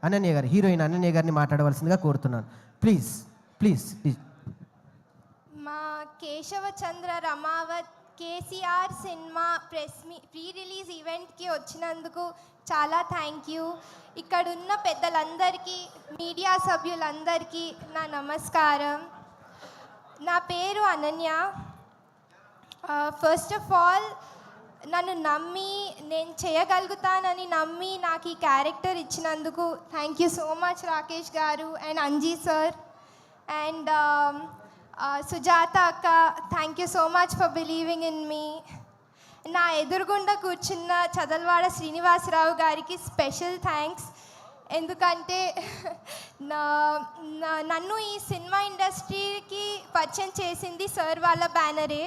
అనన్య గారు, హీరోయిన్ అనన్య గారిని మాట్లాడవలసిందిగా కోరుతున్నాను. Please please please. మా Keshavachandra Ramavath KCR cinema pre release ఈవెంట్కి వచ్చినందుకు చాలా థ్యాంక్ యూ. ఇక్కడున్న పెద్దలందరికీ, మీడియా సభ్యులందరికీ నా నమస్కారం. నా పేరు అనన్య. ఫస్ట్ ఆఫ్ ఆల్, నన్ను నమ్మి, నేను చేయగలుగుతానని నమ్మి నాకు ఈ క్యారెక్టర్ ఇచ్చినందుకు thank you so much Rakesh గారు and Anji sir and Sujatha అక్క, thank you so much for believing in me. నా ఎదురుగుండా కూర్చున్న చదల్వాడ శ్రీనివాసరావు గారికి స్పెషల్ థ్యాంక్స్. ఎందుకంటే నన్ను ఈ సినిమా ఇండస్ట్రీకి పరిచయం చేసింది సార్ వాళ్ళ బ్యానరే.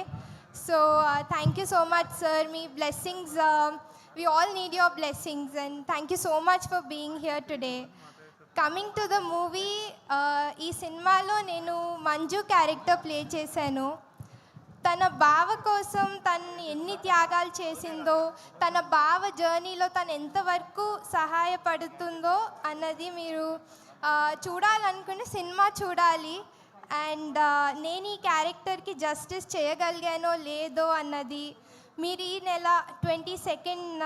So thank you so much sir. మీ blessings, we all need your blessings and thank you so much for being here today. Coming to the movie, ఈ సినిమాలో నేను మంజు క్యారెక్టర్ ప్లే చేశాను. తన బావ కోసం తను ఎన్ని త్యాగాలు చేసిందో, తన బావ జర్నీలో తను ఎంతవరకు సహాయపడుతుందో అన్నది మీరు చూడాలనుకుంటే సినిమా చూడాలి. అండ్ నేను ఈ క్యారెక్టర్కి జస్టిస్ చేయగలిగానో లేదో అన్నది మీరు ఈ నెల 22nd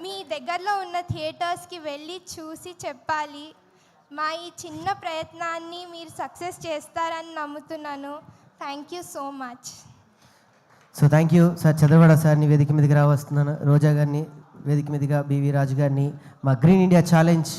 మీ దగ్గరలో ఉన్న థియేటర్స్కి వెళ్ళి చూసి చెప్పాలి. మా ఈ చిన్న ప్రయత్నాన్ని మీరు సక్సెస్ చేస్తారని నమ్ముతున్నాను. Thank you so much. So thank you sir. చదవడ సార్ని వేదిక మీదకి రావస్తున్నాను. రోజా గారిని వేదిక మీదుగా, బివి రాజు గారిని, మా గ్రీన్ ఇండియా ఛాలెంజ్